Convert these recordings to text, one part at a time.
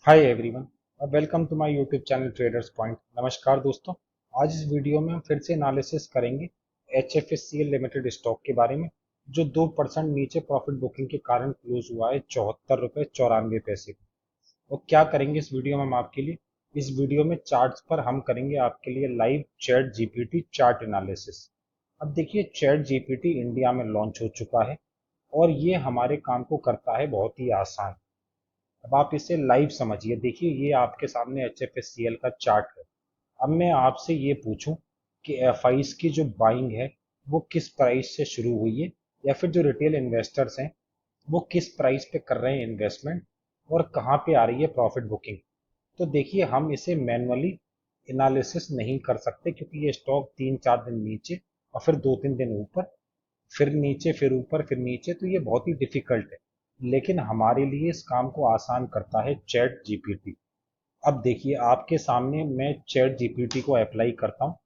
Hi everyone, welcome to my YouTube channel Traders Point. नमस्कार दोस्तों। आज इस वीडियो में हम फिर से एनालिसिस करेंगे HFSCL लिमिटेड स्टॉक के बारे में, जो 2% नीचे प्रॉफिट बुकिंग के कारण क्लोज हुआ है 74 रुपये 94 पैसे। और क्या करेंगे इस वीडियो में हम आपके लिए, इस वीडियो में चार्ट्स पर हम करेंगे आपके लिए live chat GPT chart analysis. अब देखिए, चैट जीपीटी इंडिया में लॉन्च हो चुका है और ये हमारे काम को करता है बहुत ही आसान। अब आप इसे लाइव समझिए। देखिए, ये आपके सामने HFSCL का चार्ट है। अब मैं आपसे ये पूछूं कि एफआईज की जो बाइंग है वो किस प्राइस से शुरू हुई है, या फिर जो रिटेल इन्वेस्टर्स हैं वो किस प्राइस पे कर रहे हैं इन्वेस्टमेंट, और कहाँ पे आ रही है प्रॉफिट बुकिंग। तो देखिए, हम इसे मैनुअली एनालिसिस नहीं कर सकते, क्योंकि ये स्टॉक 3 4 दिन नीचे और फिर 2 3 दिन ऊपर, फिर नीचे फिर ऊपर फिर नीचे, तो ये बहुत ही डिफिकल्ट है। लेकिन हमारे लिए इस काम को आसान करता है चैट जीपीटी। अब देखिए, आपके सामने मैं चैट जीपीटी को अप्लाई करता हूँ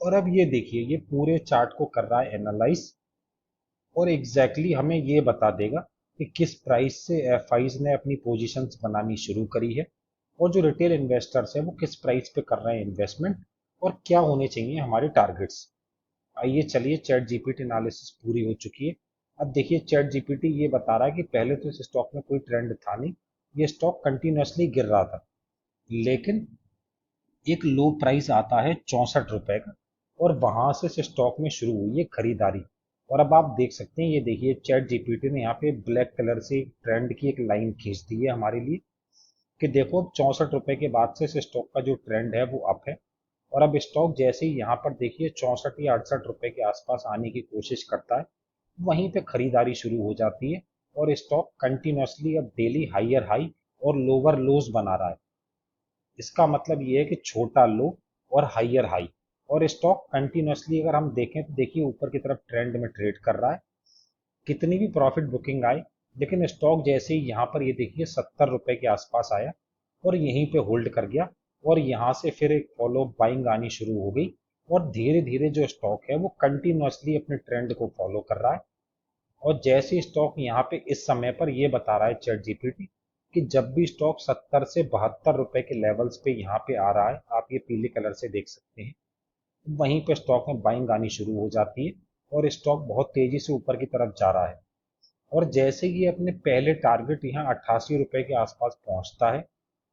और अब ये देखिए, ये पूरे चार्ट को कर रहा है एनालाइज, और एग्जैक्टली हमें ये बता देगा कि किस प्राइस से एफआईज ने अपनी पोजीशंस बनानी शुरू करी है, और जो रिटेल इन्वेस्टर्स हैं वो किस प्राइस पे कर रहे हैं इन्वेस्टमेंट, और क्या होने चाहिए हमारे टारगेट्स। आइए चलिए, चैट जीपीटी एनालिसिस पूरी हो चुकी है। अब देखिए, चैट जीपीटी ये बता रहा है कि पहले तो इस स्टॉक में कोई ट्रेंड था नहीं, ये स्टॉक कंटिन्यूअसली गिर रहा था, लेकिन एक लो प्राइस आता है 64 रुपए का, और वहां से इस स्टॉक में शुरू हुई है खरीदारी। और अब आप देख सकते हैं, ये देखिए, चैट जीपीटी ने यहाँ पे ब्लैक कलर से ट्रेंड की एक लाइन खींच दी है हमारे लिए, कि देखो, अब 64 रुपए के बाद से इस स्टॉक का जो ट्रेंड है वो अप है। और अब स्टॉक जैसे ही यहाँ पर देखिए 64 या 68 रुपए के आसपास आने की कोशिश करता है, वहीं पे खरीदारी शुरू हो जाती है, और स्टॉक कंटिन्यूअसली अब डेली हाइयर हाई और लोअर लोज बना रहा है। इसका मतलब ये है कि छोटा लो और हाइयर हाई, और स्टॉक कंटिन्यूअसली अगर हम देखें तो देखिए, ऊपर की तरफ ट्रेंड में ट्रेड कर रहा है। कितनी भी प्रॉफिट बुकिंग आए, लेकिन स्टॉक जैसे ही यहाँ पर ये देखिए 70 रुपए के आसपास आया और यहीं पे होल्ड कर गया, और यहाँ से फिर एक फॉलो बाइंग आनी शुरू हो गई, और धीरे धीरे जो स्टॉक है वो कंटिन्यूअसली अपने ट्रेंड को फॉलो कर रहा है। और जैसे स्टॉक यहाँ पे इस समय पर ये बता रहा है चैट जीपीटी कि जब भी स्टॉक 70 से 72 रुपए के लेवल्स पे यहाँ पे आ रहा है, आप ये पीले कलर से देख सकते हैं, वहीं पे स्टॉक में बाइंग आनी शुरू हो जाती है, और स्टॉक बहुत तेजी से ऊपर की तरफ जा रहा है। और जैसे ही ये अपने पहले टारगेट यहाँ 88 रुपए के आसपास पहुंचता है,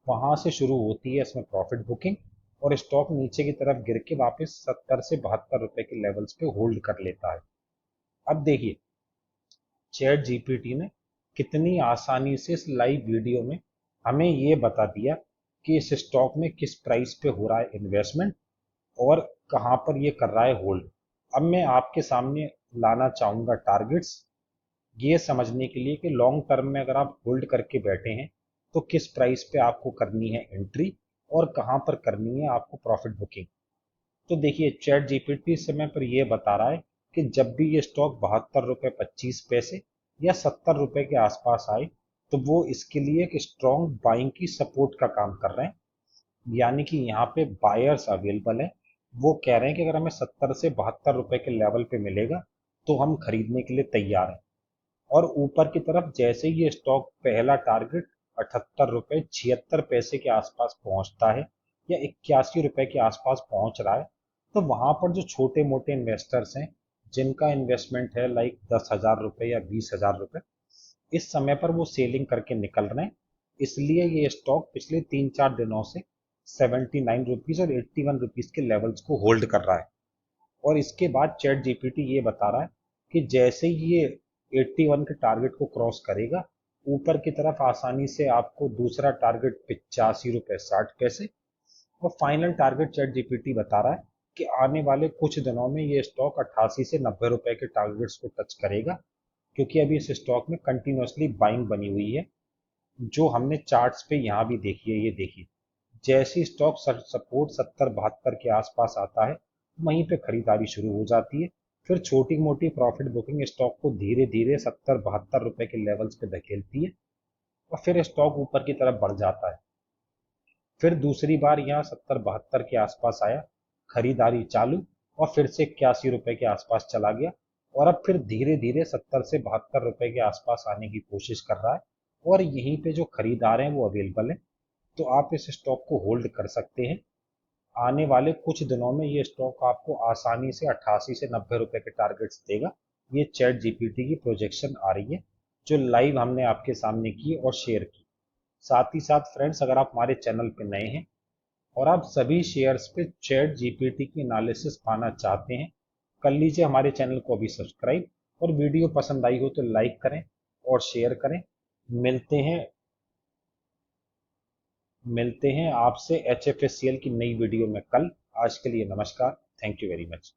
वहां से शुरू होती है इसमें प्रॉफिट बुकिंग, और स्टॉक नीचे की तरफ गिर के वापस 70 से 72 रुपए के लेवल्स पे होल्ड कर लेता है। अब देखिए, चैट जीपीटी ने कितनी आसानी से इस लाइव वीडियो में हमें ये बता दिया कि इस स्टॉक में किस प्राइस पे हो रहा है इन्वेस्टमेंट, और कहां पर ये कर रहा है होल्ड। अब मैं आपके सामने लाना चाहूंगा टारगेट्स, ये समझने के लिए कि लॉन्ग टर्म में अगर आप होल्ड करके बैठे हैं तो किस प्राइस पे आपको करनी है एंट्री, और कहां पर करनी है आपको प्रॉफिट बुकिंग। तो देखिए, चैट जीपीटी समय पर यह बता रहा है कि जब भी ये स्टॉक 72 रुपये 25 पैसे या 70 रुपए के आसपास आए, तो वो इसके लिए एक स्ट्रॉन्ग बाइंग की सपोर्ट का काम कर रहे हैं। यानी कि यहाँ पे बायर्स अवेलेबल है, वो कह रहे हैं कि अगर हमें 70 से 72 रुपए के लेवल पे मिलेगा तो हम खरीदने के लिए तैयार हैं। और ऊपर की तरफ जैसे ही ये स्टॉक पहला टारगेट 78 रुपये 76 पैसे के आसपास पहुंचता है, या 81 रुपए के आसपास पहुंच रहा है, तो वहां पर जो छोटे मोटे इन्वेस्टर्स हैं, जिनका इन्वेस्टमेंट है लाइक 10,000 रुपये या 20,000 रुपये, इस समय पर वो सेलिंग करके निकल रहे हैं। इसलिए ये स्टॉक पिछले 3 4 दिनों से 79 रुपीज और 81 रुपीज के लेवल्स को होल्ड कर रहा है। और इसके बाद चैट जीपीटी ये बता रहा है कि जैसे ही ये 81 के टारगेट को क्रॉस करेगा, ऊपर की तरफ आसानी से आपको दूसरा टारगेट 85 रुपये 60 पैसे, और फाइनल टारगेट चैट जीपीटी बता रहा है कि आने वाले कुछ दिनों में ये स्टॉक 88 से 90 रुपए के टारगेट्स को टच करेगा, क्योंकि अभी इस स्टॉक में कंटिन्यूअसली बाइंग बनी हुई है, जो हमने चार्ट्स पे यहाँ भी देखी है। ये देखिए, जैसे स्टॉक सपोर्ट 70 72 के आसपास आता है, वहीं पे खरीदारी शुरू हो जाती है। फिर छोटी मोटी प्रॉफिट बुकिंग स्टॉक को धीरे धीरे 70 72 रुपए के लेवल्स पे धकेलती है, और फिर स्टॉक ऊपर की तरफ बढ़ जाता है। फिर दूसरी बार यहाँ 70 72 के आसपास आया, खरीदारी चालू, और फिर से 81 रुपए के आसपास चला गया, और अब फिर धीरे धीरे 70 से 72 रुपए के आसपास आने की कोशिश कर रहा है, और यहीं पे जो खरीदार हैं वो अवेलेबल है, तो आप इस स्टॉक को होल्ड कर सकते हैं। आने वाले कुछ दिनों में ये स्टॉक आपको आसानी से 88 से 90 रुपए के टारगेट्स देगा। ये चैट जीपीटी की प्रोजेक्शन आ रही है जो लाइव हमने आपके सामने की और शेयर की। साथ ही साथ फ्रेंड्स, अगर आप हमारे चैनल पे नए हैं और आप सभी शेयर्स पे चैट जीपीटी की एनालिसिस पाना चाहते हैं, कर लीजिए हमारे चैनल को अभी सब्सक्राइब। और वीडियो पसंद आई हो तो लाइक करें और शेयर करें। मिलते हैं मिलते हैं आपसे H F S C L की नई वीडियो में कल। आज के लिए नमस्कार। Thank you very much.